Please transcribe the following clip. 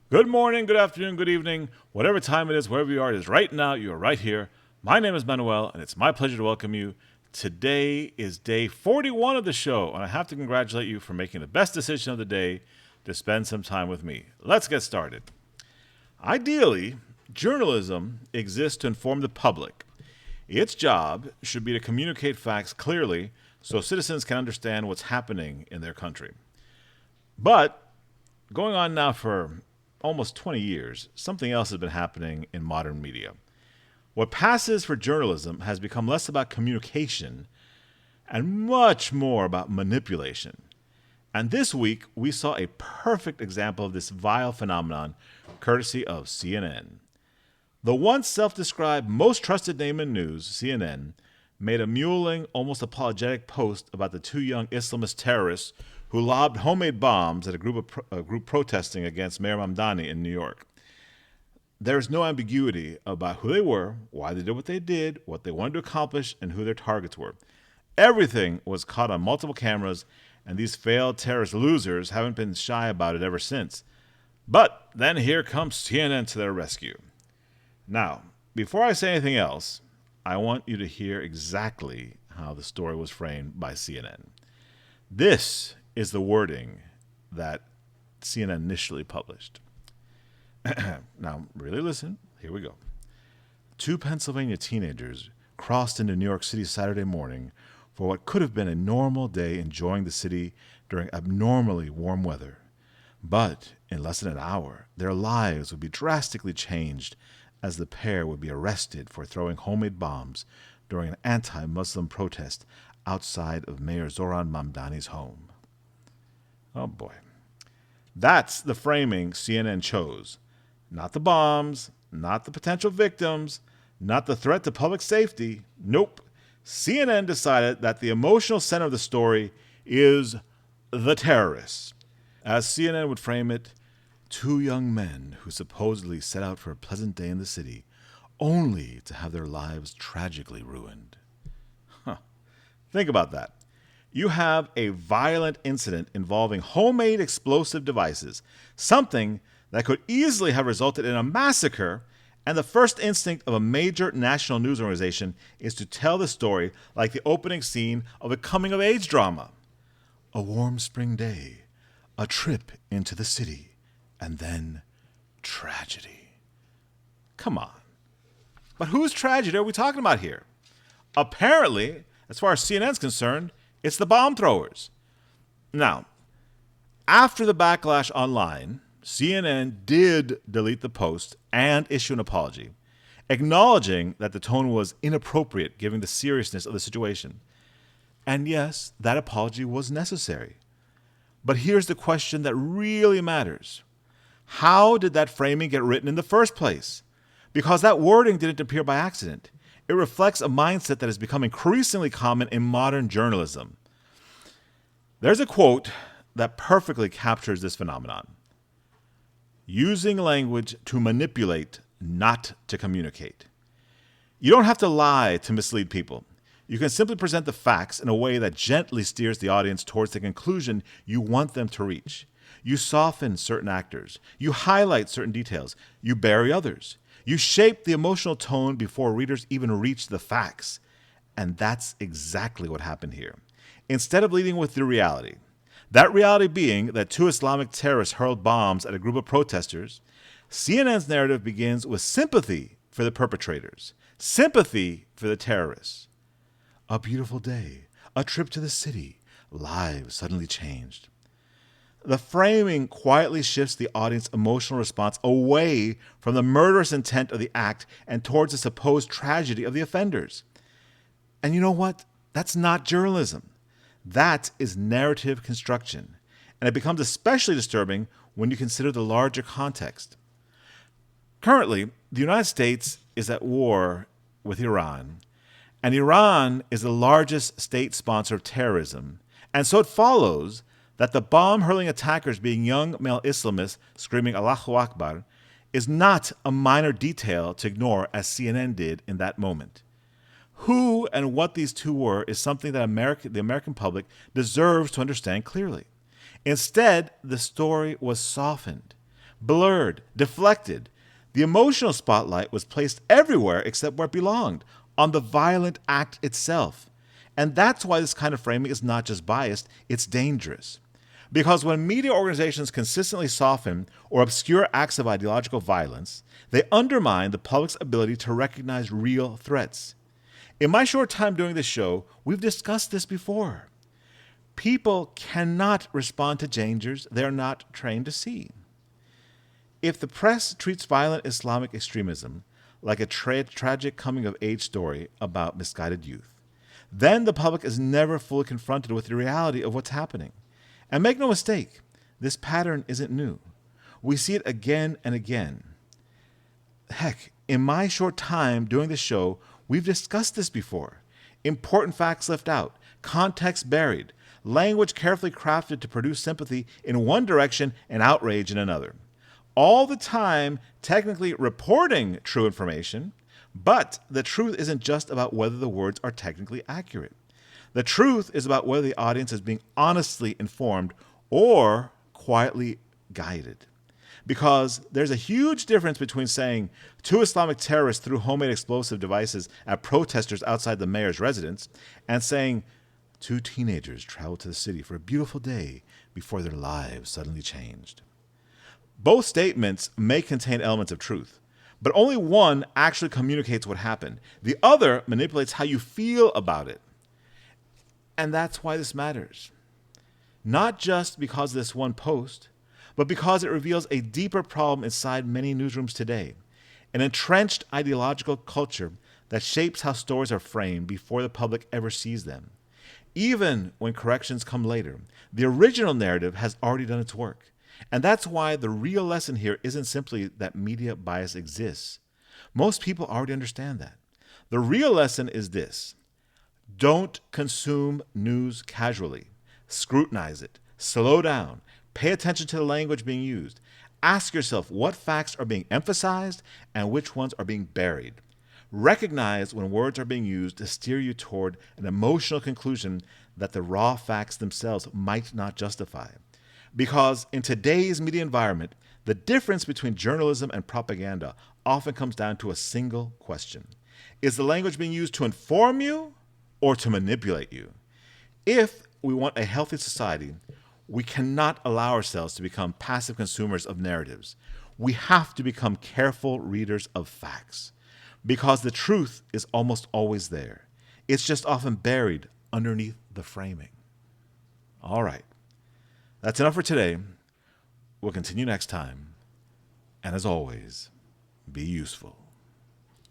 Good morning, good afternoon, good evening, whatever time it is, wherever you are, it is right now. You are right here. My name is Manuel, and it's my pleasure to welcome you. Today is day 41 of the show, and I have to congratulate you for making the best decision of the day to spend some time with me. Let's get started. Ideally, journalism exists to inform the public. Its job should be to communicate facts clearly so citizens can understand what's happening in their country. But going on now for almost 20 years, something else has been happening in modern media. What passes for journalism has become less about communication and much more about manipulation. And this week, we saw a perfect example of this vile phenomenon, courtesy of CNN. The once self described most trusted name in news, CNN, made a mewling, almost apologetic post about the two young Islamist terrorists who lobbed homemade bombs at a group protesting against Mayor Mamdani in New York. There is no ambiguity about who they were, why they did what they did, what they wanted to accomplish, and who their targets were. Everything was caught on multiple cameras, and these failed terrorist losers haven't been shy about it ever since. But then here comes CNN to their rescue. Now, before I say anything else, I want you to hear exactly how the story was framed by CNN. This is the wording that CNN initially published. Now, really listen. Here we go. Two Pennsylvania teenagers crossed into New York City Saturday morning for what could have been a normal day enjoying the city during abnormally warm weather. But in less than an hour, their lives would be drastically changed as the pair would be arrested for throwing homemade bombs during an anti-Muslim protest outside of Mayor Zoran Mamdani's home. Oh boy. That's the framing CNN chose. Not the bombs, not the potential victims, not the threat to public safety. Nope. CNN decided that the emotional center of the story is the terrorists. As CNN would frame it, two young men who supposedly set out for a pleasant day in the city, only to have their lives tragically ruined. Think about that. You have a violent incident involving homemade explosive devices, something that could easily have resulted in a massacre, and the first instinct of a major national news organization is to tell the story like the opening scene of a coming-of-age drama. A warm spring day, a trip into the city, and then tragedy. Come on. But whose tragedy are we talking about here? Apparently, as far as CNN's concerned, it's the bomb throwers. Now, after the backlash online, CNN did delete the post and issue an apology, acknowledging that the tone was inappropriate given the seriousness of the situation. And yes, that apology was necessary. But here's the question that really matters. How did that framing get written in the first place? Because that wording didn't appear by accident. It reflects a mindset that has become increasingly common in modern journalism. There's a quote that perfectly captures this phenomenon. Using language to manipulate, not to communicate. You don't have to lie to mislead people. You can simply present the facts in a way that gently steers the audience towards the conclusion you want them to reach. You soften certain actors. You highlight certain details. You bury others. You shape the emotional tone before readers even reach the facts. And that's exactly what happened here. Instead of leading with the reality, that reality being that two Islamic terrorists hurled bombs at a group of protesters, CNN's narrative begins with sympathy for the perpetrators, sympathy for the terrorists. A beautiful day, a trip to the city, lives suddenly changed. The framing quietly shifts the audience's emotional response away from the murderous intent of the act and towards the supposed tragedy of the offenders. And you know what? That's not journalism. That is narrative construction. And it becomes especially disturbing when you consider the larger context. Currently, the United States is at war with Iran, and Iran is the largest state sponsor of terrorism. And so it follows that the bomb-hurling attackers being young male Islamists screaming Allahu Akbar is not a minor detail to ignore as CNN did in that moment. Who and what these two were is something that the American public deserves to understand clearly. Instead, the story was softened blurred, deflected. The emotional spotlight was placed everywhere except where it belonged, on the violent act itself. And that's why this kind of framing is not just biased, it's dangerous. Because when media organizations consistently soften or obscure acts of ideological violence, they undermine the public's ability to recognize real threats. In my short time doing this show, we've discussed this before. People cannot respond to dangers they're not trained to see. If the press treats violent Islamic extremism like a tragic coming-of-age story about misguided youth, then the public is never fully confronted with the reality of what's happening. And make no mistake, this pattern isn't new. We see it again and again. Heck, in my short time doing this show, we've discussed this before. Important facts left out, context buried, language carefully crafted to produce sympathy in one direction and outrage in another. All the time technically reporting true information, but the truth isn't just about whether the words are technically accurate. The truth is about whether the audience is being honestly informed or quietly guided. Because there's a huge difference between saying 2 Islamic terrorists threw homemade explosive devices at protesters outside the mayor's residence and saying 2 teenagers traveled to the city for a beautiful day before their lives suddenly changed. Both statements may contain elements of truth, but only one actually communicates what happened. The other manipulates how you feel about it. And that's why this matters. Not just because of this one post, but because it reveals a deeper problem inside many newsrooms today, an entrenched ideological culture that shapes how stories are framed before the public ever sees them. Even when corrections come later, the original narrative has already done its work. And that's why the real lesson here isn't simply that media bias exists. Most people already understand that. The real lesson is this: don't consume news casually. Scrutinize it. Slow down. Pay attention to the language being used. Ask yourself what facts are being emphasized and which ones are being buried. Recognize when words are being used to steer you toward an emotional conclusion that the raw facts themselves might not justify. Because in today's media environment, the difference between journalism and propaganda often comes down to a single question. Is the language being used to inform you or to manipulate you? If we want a healthy society, we cannot allow ourselves to become passive consumers of narratives. We have to become careful readers of facts. Because the truth is almost always there. It's just often buried underneath the framing. All right. That's enough for today. We'll continue next time. And as always, be useful.